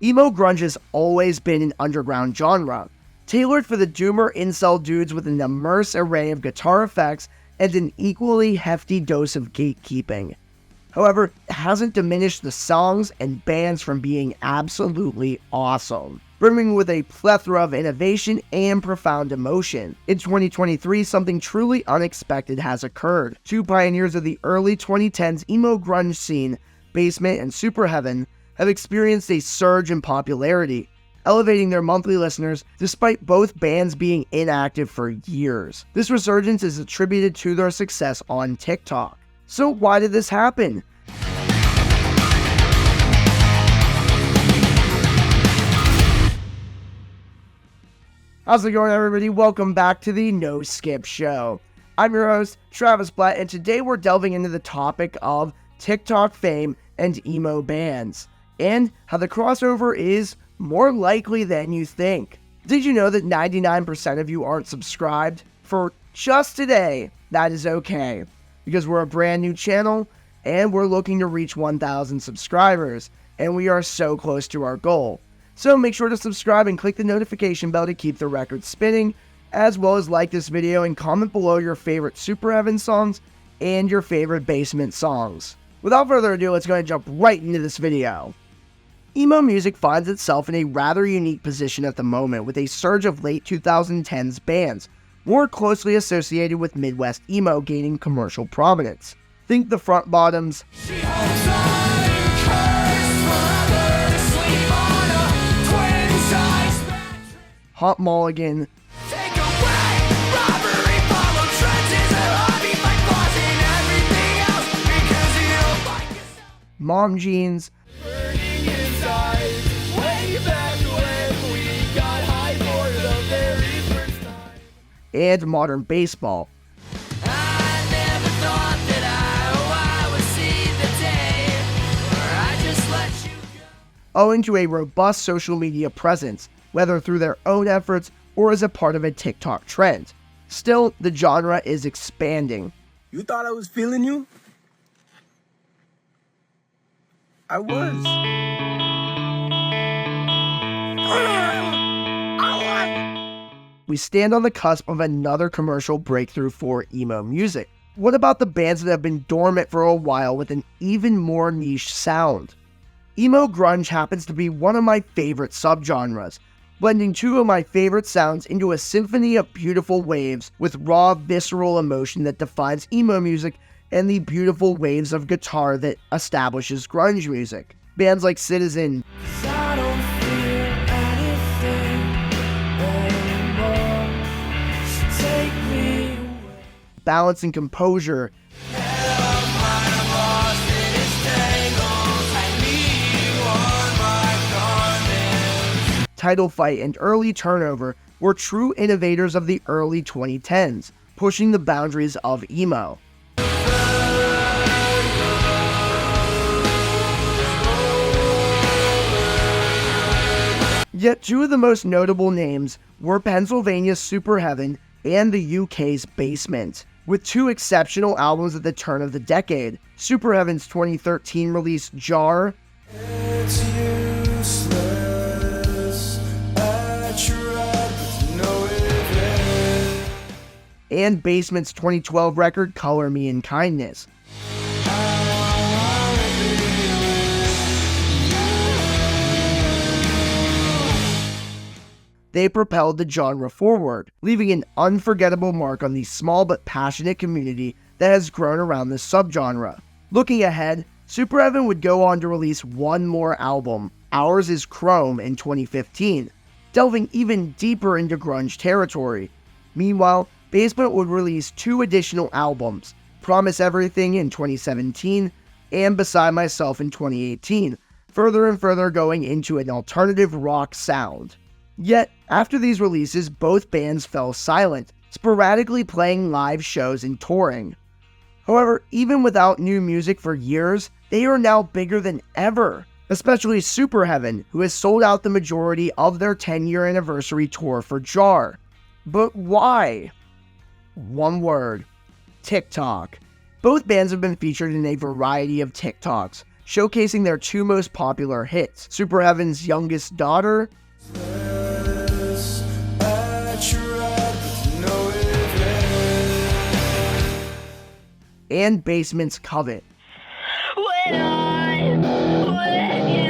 Emo grunge has always been an underground genre, tailored for the doomer incel dudes with an immense array of guitar effects and an equally hefty dose of gatekeeping. However, it hasn't diminished the songs and bands from being absolutely awesome, brimming with a plethora of innovation and profound emotion. In 2023, something truly unexpected has occurred. Two pioneers of the early 2010s emo grunge scene, Basement and Superheaven, have experienced a surge in popularity, elevating their monthly listeners despite both bands being inactive for years. This resurgence is attributed to their success on TikTok. So why did this happen? How's it going, everybody? Welcome back to the No Skip Show. I'm your host, Travis Blatt, and today we're delving into the topic of TikTok fame and emo bands, and how the crossover is more likely than you think. Did you know that 99% of you aren't subscribed? For just today, that is okay, because we're a brand new channel, and we're looking to reach 1,000 subscribers, and we are so close to our goal. So make sure to subscribe and click the notification bell to keep the record spinning, as well as like this video and comment below your favorite Superheaven songs and your favorite Basement songs. Without further ado, let's go ahead and jump right into this video. Emo music finds itself in a rather unique position at the moment, with a surge of late 2010s bands, more closely associated with Midwest emo, gaining commercial prominence. Think the Front Bottoms, Hot Mulligan, Mom Jeans, and Modern Baseball. Owing to a robust social media presence, whether through their own efforts or as a part of a TikTok trend. Still, the genre is expanding. You thought I was feeling you? I was. We stand on the cusp of another commercial breakthrough for emo music. What about the bands that have been dormant for a while with an even more niche sound? Emo grunge happens to be one of my favorite subgenres, blending two of my favorite sounds into a symphony of beautiful waves with raw, visceral emotion that defines emo music and the beautiful waves of guitar that establishes grunge music. Bands like Citizen, Balance and Composure, Title Fight, and Early Turnover were true innovators of the early 2010s, pushing the boundaries of emo. Yet two of the most notable names were Pennsylvania's Superheaven and the UK's Basement, with two exceptional albums at the turn of the decade. Superheaven's 2013 release Jar and Basement's 2012 record Colourmeinkindness. They propelled the genre forward, leaving an unforgettable mark on the small but passionate community that has grown around this subgenre. Looking ahead, Superheaven would go on to release one more album, Ours is Chrome, in 2015, delving even deeper into grunge territory. Meanwhile, Basement would release two additional albums, Promise Everything in 2017 and Beside Myself in 2018, further and further going into an alternative rock sound. Yet, after these releases, both bands fell silent, sporadically playing live shows and touring. However, even without new music for years, they are now bigger than ever, especially Superheaven, who has sold out the majority of their 10-year anniversary tour for Jar. But why? One word: TikTok. Both bands have been featured in a variety of TikToks, showcasing their two most popular hits, Superheaven's Youngest Daughter and Basement's Covet. When I'm with you,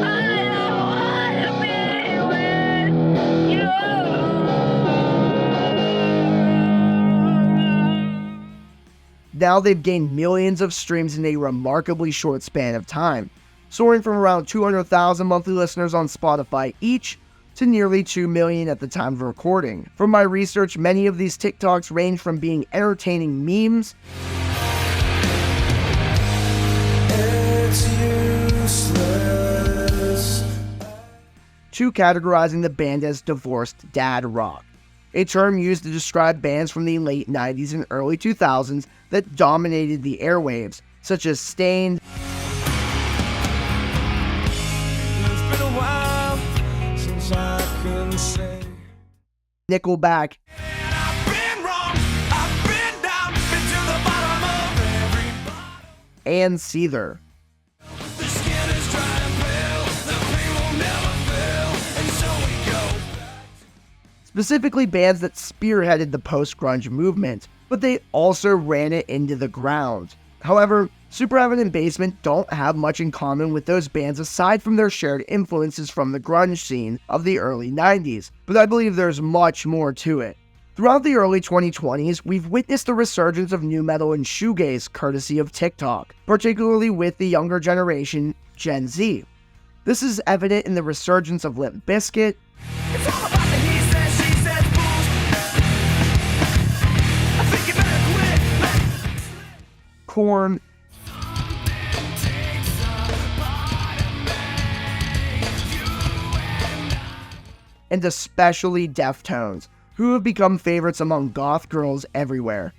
I don't wanna be with you. Now they've gained millions of streams in a remarkably short span of time, soaring from around 200,000 monthly listeners on Spotify each to nearly 2 million at the time of recording. From my research, many of these TikToks range from being entertaining memes to categorizing the band as divorced dad rock, a term used to describe bands from the late 90s and early 2000s that dominated the airwaves, such as Stained, Nickelback, and Seether. Specifically bands that spearheaded the post-grunge movement, but they also ran it into the ground. However, Superheaven and Basement don't have much in common with those bands aside from their shared influences from the grunge scene of the early 90s, but I believe there's much more to it. Throughout the early 2020s, we've witnessed the resurgence of nu metal and shoegaze courtesy of TikTok, particularly with the younger generation, Gen Z. This is evident in the resurgence of Limp Bizkit, Korn, and especially deftones, who have become favorites among goth girls everywhere.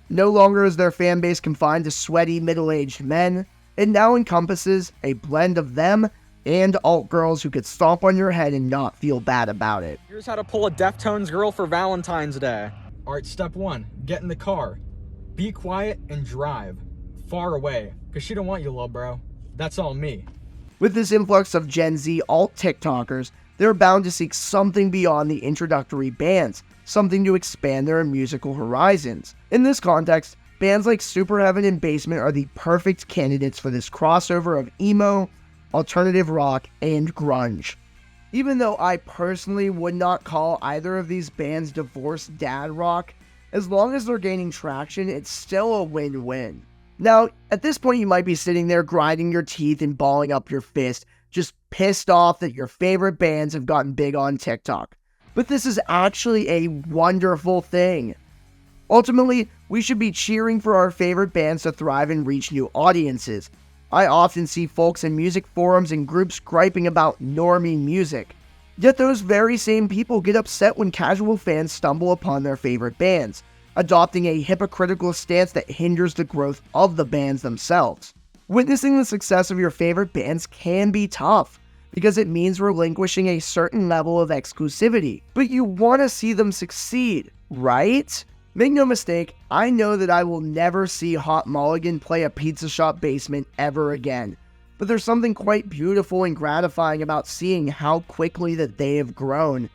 No longer is their fan base confined to sweaty middle-aged men. It now encompasses a blend of them and alt girls who could stomp on your head and not feel bad about it. Here's how to pull a Deftones girl for Valentine's Day. Alright, step 1, get in the car. Be quiet and drive. Far away, because she don't want you, little bro. That's all me. With this influx of Gen Z alt TikTokers, they're bound to seek something beyond the introductory bands, something to expand their musical horizons. In this context, bands like Superheaven and Basement are the perfect candidates for this crossover of emo, alternative rock, and grunge. Even though I personally would not call either of these bands divorced dad rock, as long as they're gaining traction, it's still a win-win. Now, at this point you might be sitting there grinding your teeth and balling up your fist, just pissed off that your favorite bands have gotten big on TikTok. But this is actually a wonderful thing. Ultimately, we should be cheering for our favorite bands to thrive and reach new audiences. I often see folks in music forums and groups griping about normie music. Yet those very same people get upset when casual fans stumble upon their favorite bands, adopting a hypocritical stance that hinders the growth of the bands themselves. Witnessing the success of your favorite bands can be tough, because it means relinquishing a certain level of exclusivity, but you want to see them succeed, right? Make no mistake, I know that I will never see Hot Mulligan play a pizza shop basement ever again, but there's something quite beautiful and gratifying about seeing how quickly that they have grown,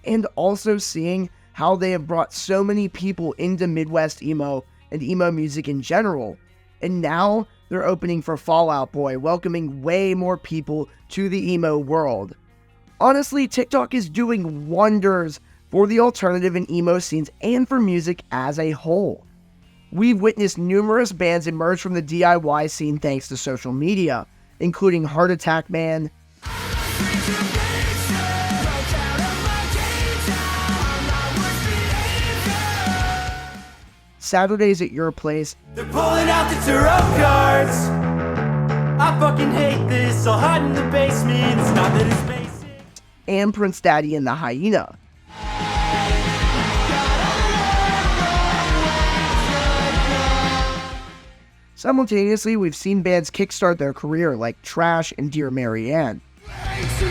and also seeing how they have brought so many people into Midwest emo and emo music in general, and now they're opening for Fall Out Boy, welcoming way more people to the emo world. Honestly, TikTok is doing wonders for the alternative and emo scenes and for music as a whole. We've witnessed numerous bands emerge from the DIY scene thanks to social media, including Heart Attack Man, Saturdays at Your Place, They're pulling out the tarot cards. I fucking hate this. I'll hide in the basement. It's not that it's basic. and Prince Daddy and the Hyena. Simultaneously, we've seen bands kickstart their career like Trash and Dear Mary Ann. You're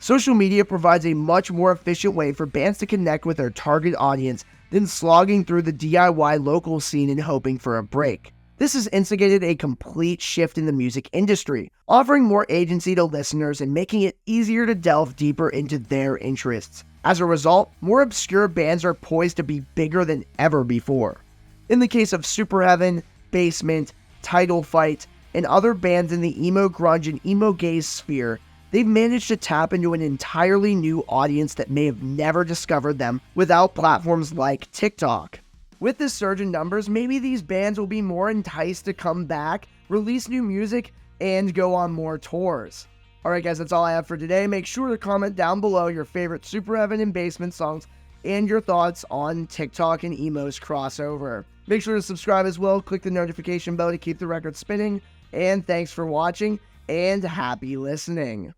Social media provides a much more efficient way for bands to connect with their target audience than slogging through the DIY local scene and hoping for a break. This has instigated a complete shift in the music industry, offering more agency to listeners and making it easier to delve deeper into their interests. As a result, more obscure bands are poised to be bigger than ever before. In the case of Superheaven, Basement, Title Fight, and other bands in the emo grunge and emo gaze sphere, they've managed to tap into an entirely new audience that may have never discovered them without platforms like TikTok. With this surge in numbers, maybe these bands will be more enticed to come back, release new music, and go on more tours. Alright guys, that's all I have for today. Make sure to comment down below your favorite Superheaven and Basement songs and your thoughts on TikTok and emo's crossover. Make sure to subscribe as well, click the notification bell to keep the record spinning, and thanks for watching, and happy listening.